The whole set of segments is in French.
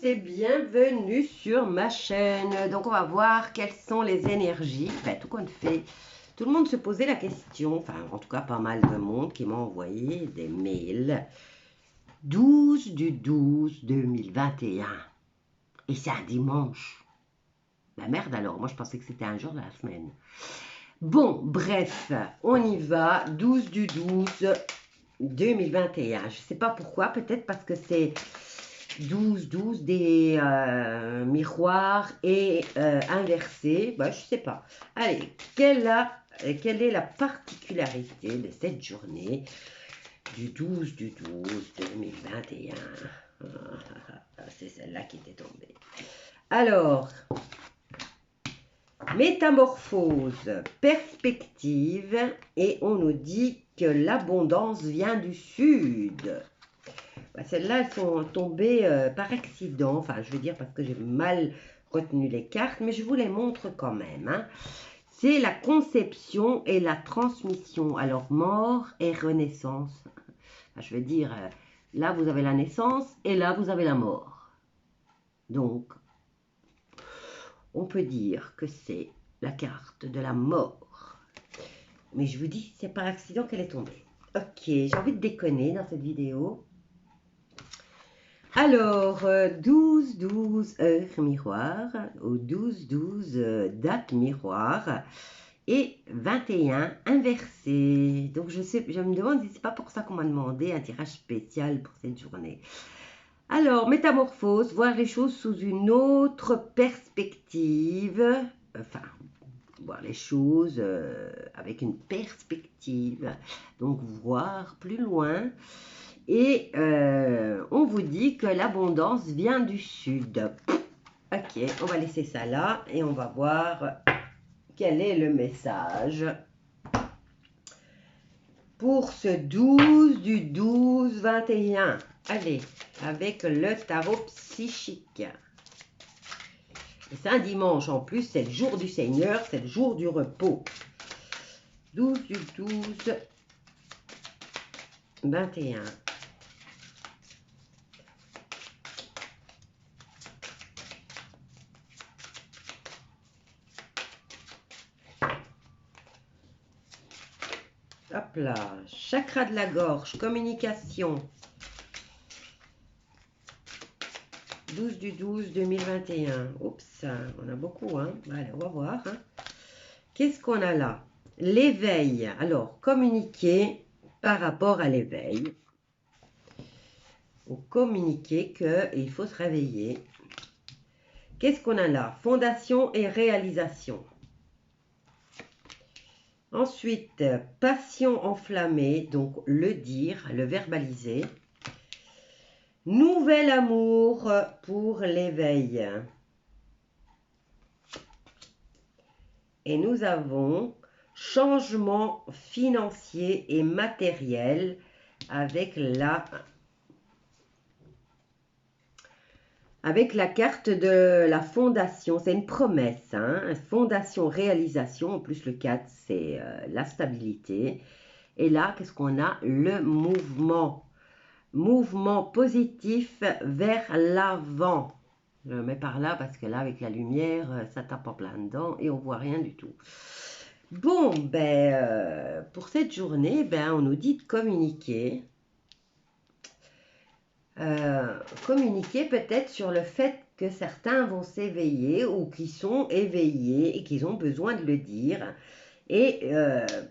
et bienvenue sur ma chaîne. Donc on va voir quelles sont les énergies. Enfin, tout le monde se posait la question, enfin en tout cas pas mal de monde qui m'a envoyé des mails. 12/12/2021. Et c'est un dimanche. La merde alors, moi je pensais que c'était un jour de la semaine. Bon, bref, on y va. 12/12/2021. Je sais pas pourquoi, peut-être parce que c'est 12/12 des miroirs et inversés. Bah, je sais pas. Allez, quelle est la particularité de cette journée du 12/12/2021? C'est celle-là qui était tombée. Alors, métamorphose, perspective, et on nous dit que l'abondance vient du sud. Bah, celles-là, elles sont tombées par accident, enfin je veux dire parce que j'ai mal retenu les cartes, mais je vous les montre quand même. Hein. C'est la conception et la transmission, alors mort et renaissance. Enfin, je veux dire, là vous avez la naissance et là vous avez la mort. Donc, on peut dire que c'est la carte de la mort. Mais je vous dis, c'est par accident qu'elle est tombée. Ok, j'ai envie de déconner dans cette vidéo. Alors, 12/12 heures miroir, ou 12/12 date miroir, et 21 inversé. Donc, je me demande si c'est pas pour ça qu'on m'a demandé un tirage spécial pour cette journée. Alors, métamorphose, voir les choses sous une autre perspective, enfin, voir les choses avec une perspective, donc voir plus loin. Et on vous dit que l'abondance vient du sud. Ok, on va laisser ça là et on va voir quel est le message pour ce 12/12/21. Allez, avec le tarot psychique. C'est un dimanche en plus, c'est le jour du Seigneur, c'est le jour du repos. 12/12/21. Hop là, chakra de la gorge, communication. 12/12/2021. Oups, on a beaucoup, hein. Allez, on va voir. Hein. Qu'est-ce qu'on a là? L'éveil. Alors, communiquer par rapport à l'éveil. Ou communiquer qu'il faut se réveiller. Qu'est-ce qu'on a là? Fondation et réalisation. Ensuite, passion enflammée, donc le dire, le verbaliser. Nouvel amour pour l'éveil. Et nous avons changement financier et matériel avec la carte de la fondation. C'est une promesse, hein, fondation, réalisation. En plus, le 4, c'est la stabilité. Et là, qu'est-ce qu'on a? Le mouvement. Mouvement positif vers l'avant. Je le mets par là parce que là, avec la lumière, ça tape en plein dedans et on voit rien du tout. Bon, ben, pour cette journée, ben, on nous dit de communiquer. Communiquer peut-être sur le fait que certains vont s'éveiller ou qui sont éveillés et qu'ils ont besoin de le dire. Et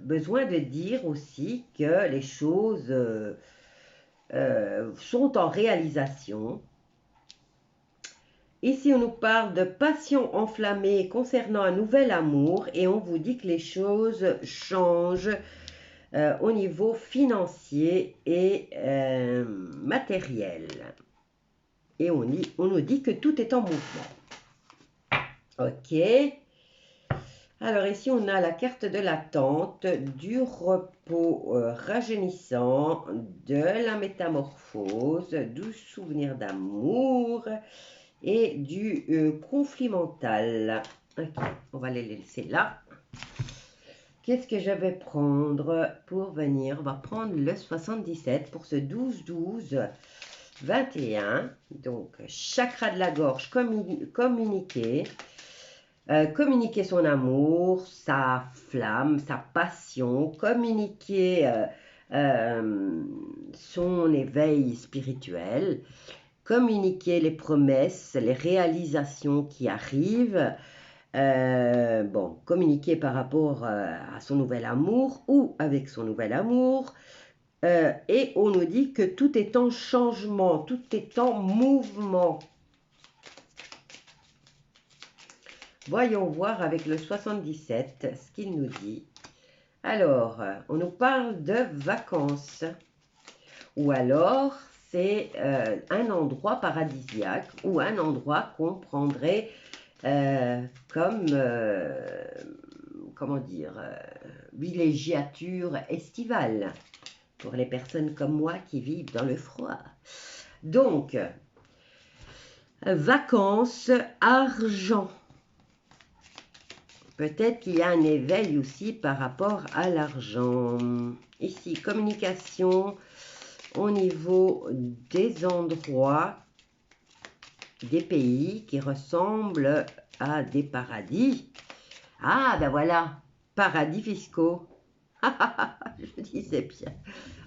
besoin de dire aussi que les choses sont en réalisation. Ici, on nous parle de passion enflammée concernant un nouvel amour et on vous dit que les choses changent au niveau financier et matériel. Et on nous dit que tout est en mouvement. Ok. Alors ici, on a la carte de l'attente, du repos rajeunissant, de la métamorphose, du souvenir d'amour et du conflit mental. Ok, on va les laisser là. Qu'est-ce que je vais prendre pour venir? On va prendre le 77 pour ce 12/12 21, donc chakra de la gorge, communiquer. Communiquer son amour, sa flamme, sa passion, communiquer son éveil spirituel, communiquer les promesses, les réalisations qui arrivent, bon, communiquer par rapport à son nouvel amour ou avec son nouvel amour. Et on nous dit que tout est en changement, tout est en mouvement. Voyons voir avec le 77 ce qu'il nous dit. Alors, on nous parle de vacances. Ou alors, c'est un endroit paradisiaque ou un endroit qu'on prendrait comme, comment dire, villégiature estivale pour les personnes comme moi qui vivent dans le froid. Donc, vacances, argent. Peut-être qu'il y a un éveil aussi par rapport à l'argent. Ici, communication au niveau des endroits, des pays qui ressemblent à des paradis. Ah, ben voilà, paradis fiscaux. Je disais bien.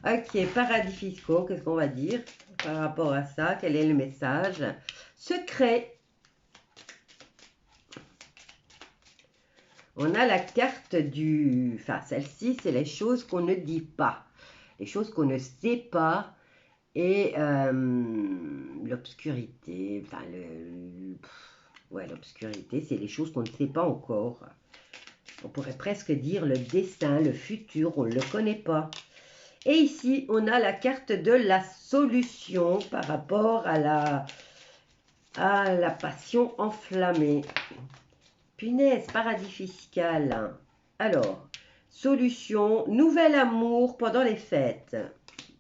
Ok, paradis fiscaux, qu'est-ce qu'on va dire par rapport à ça? Quel est le message? Secret. On a la carte du... Enfin, celle-ci, c'est les choses qu'on ne dit pas. Les choses qu'on ne sait pas. Et l'obscurité. Enfin, ouais, l'obscurité, c'est les choses qu'on ne sait pas encore. On pourrait presque dire le destin, le futur, on ne le connaît pas. Et ici, on a la carte de la solution par rapport à la passion enflammée. Punaise, paradis fiscal. Alors, solution, nouvel amour pendant les fêtes,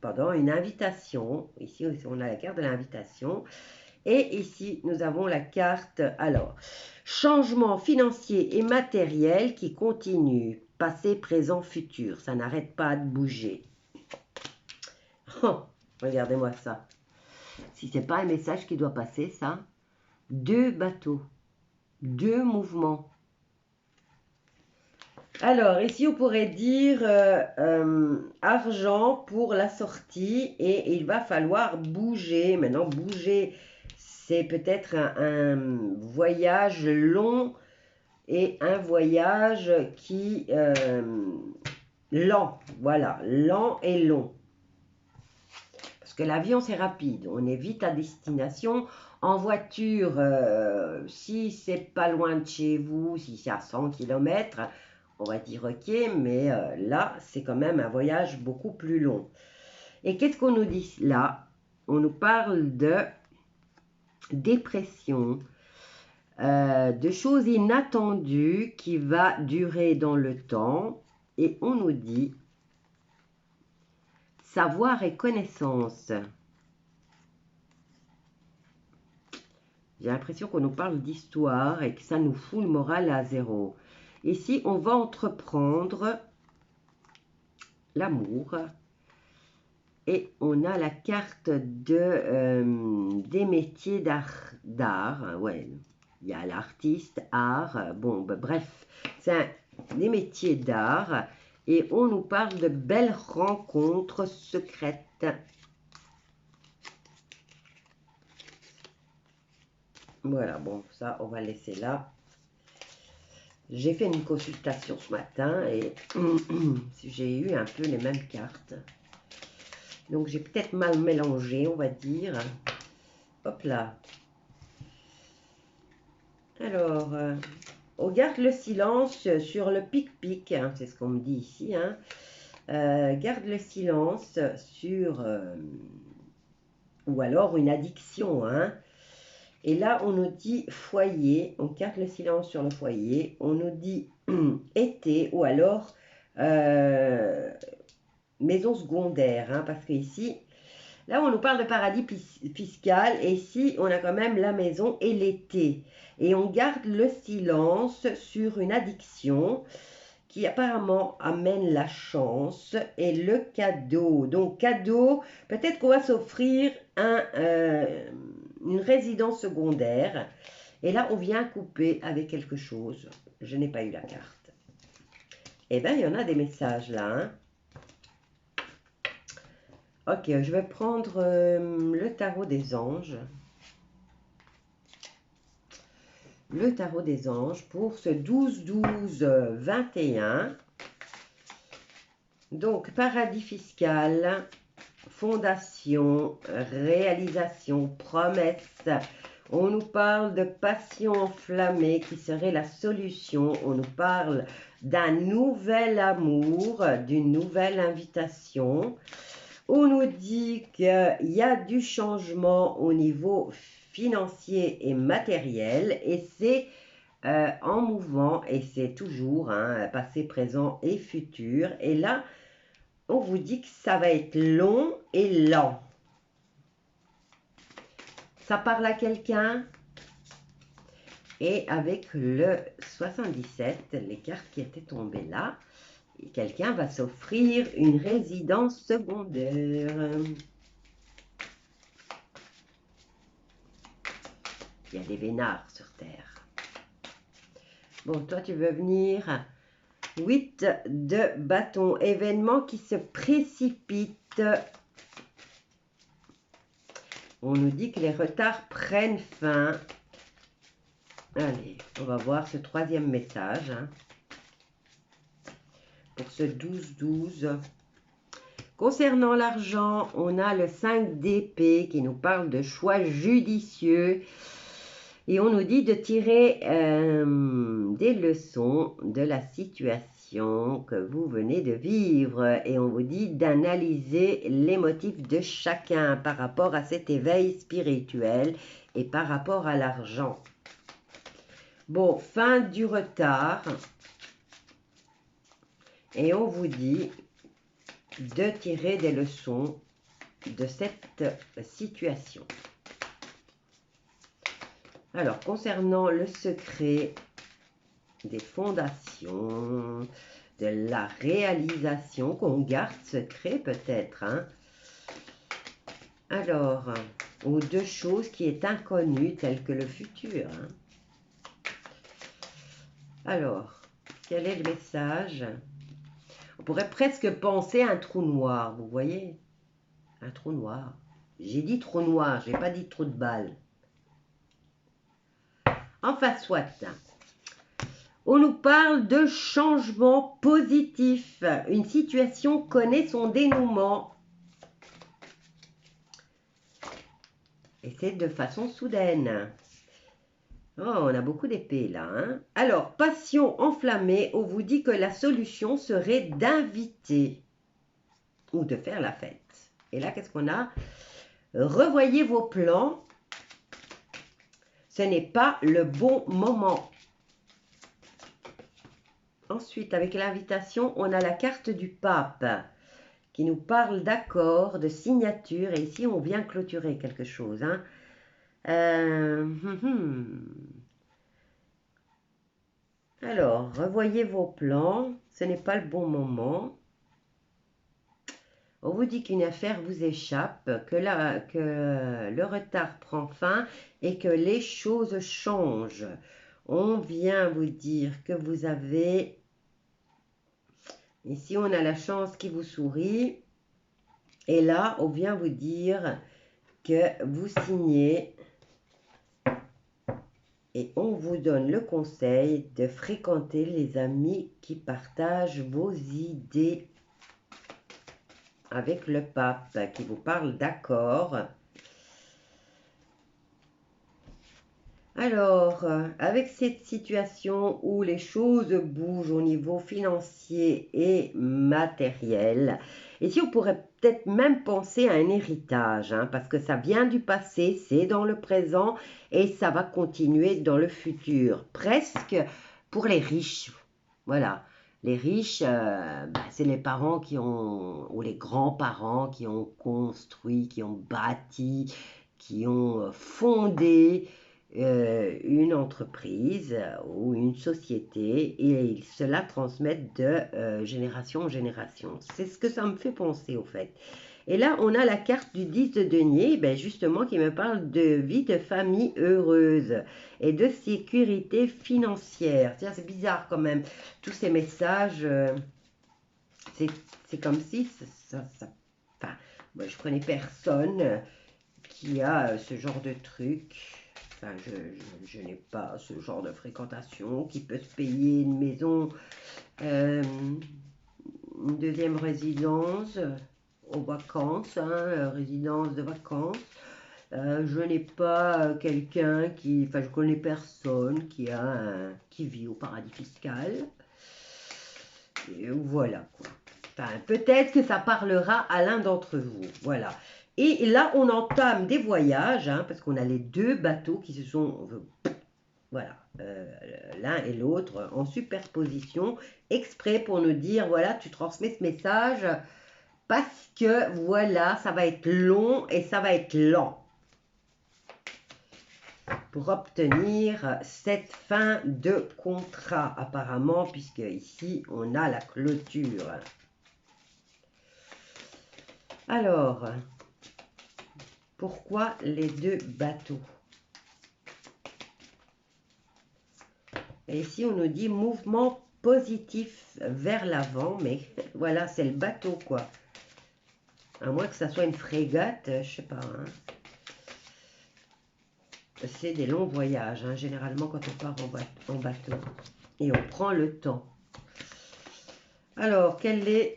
pendant une invitation. Ici, on a la carte de l'invitation. Et ici, nous avons la carte, alors, changement financier et matériel qui continue. Passé, présent, futur. Ça n'arrête pas de bouger. Oh, regardez-moi ça. Si ce n'est pas un message qui doit passer, ça. 2 bateaux. 2 mouvements. Alors, ici, on pourrait dire argent pour la sortie et il va falloir bouger. Maintenant, bouger, c'est peut-être un voyage long et un voyage qui... lent, voilà, lent et long. Parce que l'avion, c'est rapide, on est vite à destination. En voiture, si c'est pas loin de chez vous, si c'est à 100 km, on va dire ok, mais là, c'est quand même un voyage beaucoup plus long. Et qu'est-ce qu'on nous dit là? On nous parle de dépression, de choses inattendues qui va durer dans le temps. Et on nous dit savoir et connaissance. J'ai l'impression qu'on nous parle d'histoire et que ça nous fout le moral à zéro. Ici, on va entreprendre l'amour. Et on a la carte des métiers d'art. Ouais, il y a l'artiste, art. Bon, ben, bref, c'est des métiers d'art. Et on nous parle de belles rencontres secrètes. Voilà, bon, ça, on va laisser là. J'ai fait une consultation ce matin et j'ai eu un peu les mêmes cartes. Donc, j'ai peut-être mal mélangé, on va dire. Hop là. Alors, on garde le silence sur le pic-pic. Hein, c'est ce qu'on me dit ici. Hein. Garde le silence sur... ou alors une addiction, hein. Et là, on nous dit foyer, on garde le silence sur le foyer, on nous dit été ou alors maison secondaire, hein, parce que ici, là, on nous parle de paradis fiscal et ici, on a quand même la maison et l'été. Et on garde le silence sur une addiction qui apparemment amène la chance et le cadeau. Donc, cadeau, peut-être qu'on va s'offrir une résidence secondaire. Et là, on vient couper avec quelque chose. Je n'ai pas eu la carte. Eh bien, il y en a des messages là. Hein. Ok, je vais prendre le tarot des anges. Le tarot des anges pour ce 12-12-21. Donc, paradis fiscal, fondation, réalisation, promesse. On nous parle de passion enflammée qui serait la solution. On nous parle d'un nouvel amour, d'une nouvelle invitation. On nous dit qu'il y a du changement au niveau financier et matériel et c'est en mouvement et c'est toujours passé, présent et futur. Et là, on vous dit que ça va être long et lent. Ça parle à quelqu'un. Et avec le 77, les cartes qui étaient tombées là, quelqu'un va s'offrir une résidence secondaire. Il y a des vénards sur Terre. Bon, toi, tu veux venir. 8 de bâton. Événement qui se précipite. On nous dit que les retards prennent fin. Allez, on va voir ce troisième message. Hein, pour ce 12-12. Concernant l'argent, on a le 5 d'épée qui nous parle de choix judicieux. Et on nous dit de tirer des leçons de la situation que vous venez de vivre. Et on vous dit d'analyser les motifs de chacun par rapport à cet éveil spirituel et par rapport à l'argent. Bon, fin du retard. Et on vous dit de tirer des leçons de cette situation. Alors, concernant le secret des fondations, de la réalisation, qu'on garde secret peut-être. Hein. Alors, ou deux choses qui est inconnues telles que le futur. Hein. Alors, quel est le message? On pourrait presque penser à un trou noir, vous voyez? Un trou noir. J'ai dit trou noir, je n'ai pas dit trou de balle. Enfin, soit. On nous parle de changement positif. Une situation connaît son dénouement. Et c'est de façon soudaine. Oh, on a beaucoup d'épées là. Hein. Alors, passion enflammée, on vous dit que la solution serait d'inviter ou de faire la fête. Et là, qu'est-ce qu'on a? Revoyez vos plans. Ce n'est pas le bon moment. Ensuite, avec l'invitation, on a la carte du pape qui nous parle d'accord, de signature. Et ici, on vient clôturer quelque chose. Hein. Alors, revoyez vos plans. Ce n'est pas le bon moment. On vous dit qu'une affaire vous échappe, que le retard prend fin et que les choses changent. On vient vous dire que vous avez... Ici, on a la chance qui vous sourit. Et là, on vient vous dire que vous signez. Et on vous donne le conseil de fréquenter les amis qui partagent vos idées. Avec le pape qui vous parle d'accord. Alors, avec cette situation où les choses bougent au niveau financier et matériel, ici on pourrait peut-être même penser à un héritage, hein, parce que ça vient du passé, c'est dans le présent et ça va continuer dans le futur, presque pour les riches. Voilà. Les riches, c'est les parents qui ont, ou les grands-parents qui ont construit, qui ont bâti, qui ont fondé une entreprise ou une société et ils se la transmettent de génération en génération. C'est ce que ça me fait penser au fait. Et là, on a la carte du 10 de denier, ben justement, qui me parle de vie de famille heureuse et de sécurité financière. C'est bizarre quand même. Tous ces messages, c'est comme si enfin, moi, je connais personne qui a ce genre de truc. Enfin, je n'ai pas ce genre de fréquentation qui peut se payer une maison, une deuxième résidence aux vacances, hein, résidence de vacances. Je n'ai pas quelqu'un qui, enfin je connais personne qui vit au paradis fiscal. Et voilà quoi. Enfin, peut-être que ça parlera à l'un d'entre vous. Voilà. Et là, on entame des voyages, hein, parce qu'on a les deux bateaux qui se sont, voilà, l'un et l'autre en superposition, exprès pour nous dire, voilà, tu transmets ce message parce que, voilà, ça va être long et ça va être lent pour obtenir cette fin de contrat, apparemment, puisque ici, on a la clôture. Alors, pourquoi les deux bateaux? Et ici, on nous dit mouvement positif vers l'avant, mais voilà, c'est le bateau, quoi. À moins que ça soit une frégate, je sais pas. Hein. C'est des longs voyages, hein, généralement, quand on part en bateau. Et on prend le temps. Alors, quel est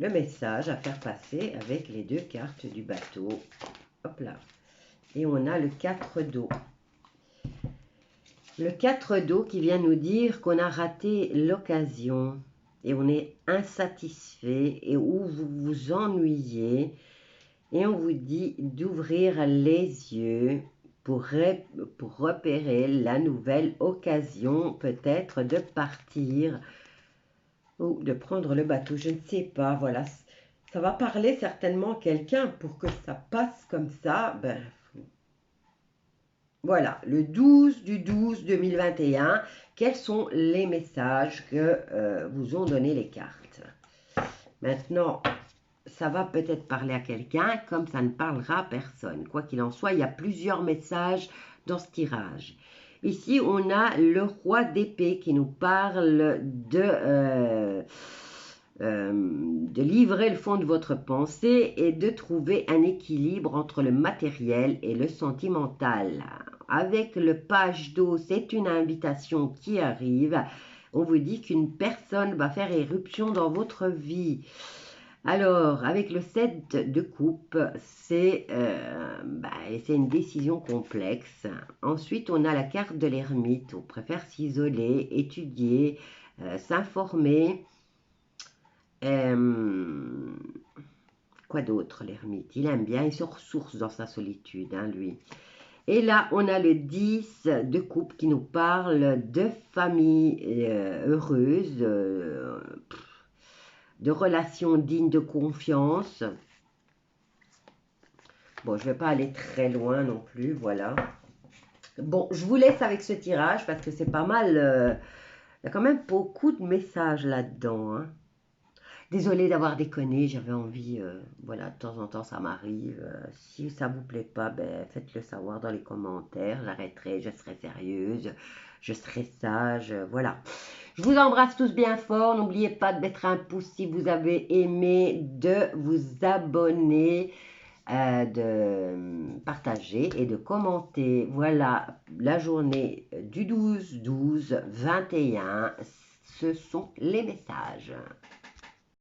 le message à faire passer avec les deux cartes du bateau? Hop là. Et on a le 4 d'eau. Le 4 d'eau qui vient nous dire qu'on a raté l'occasion et on est insatisfait et où vous vous ennuyez et on vous dit d'ouvrir les yeux pour repérer la nouvelle occasion peut-être de partir ou de prendre le bateau, je ne sais pas, voilà. Ça va parler certainement à quelqu'un pour que ça passe comme ça, ben, voilà, le 12 du 12 2021, quels sont les messages que vous ont donné les cartes? Maintenant, ça va peut-être parler à quelqu'un, comme ça ne parlera à personne. Quoi qu'il en soit, il y a plusieurs messages dans ce tirage. Ici, on a le roi d'épée qui nous parle de livrer le fond de votre pensée et de trouver un équilibre entre le matériel et le sentimental. Avec le page d'eau, c'est une invitation qui arrive. On vous dit qu'une personne va faire éruption dans votre vie. Alors, avec le 7 de coupe, c'est une décision complexe. Ensuite, on a la carte de l'ermite. On préfère s'isoler, étudier, s'informer. Quoi d'autre, l'ermite? Il aime bien, il se ressource dans sa solitude, hein, lui. Et là, on a le 10 de coupe qui nous parle de famille heureuse, de relations dignes de confiance. Bon, je ne vais pas aller très loin non plus, voilà. Bon, je vous laisse avec ce tirage parce que c'est pas mal. Il y a quand même beaucoup de messages là-dedans, hein. Désolée d'avoir déconné, j'avais envie, voilà, de temps en temps ça m'arrive. Si ça vous plaît pas, ben, faites-le savoir dans les commentaires. J'arrêterai, je serai sérieuse, je serai sage, voilà. Je vous embrasse tous bien fort. N'oubliez pas de mettre un pouce si vous avez aimé, de vous abonner, de partager et de commenter. Voilà, la journée du 12-12-21, ce sont les messages.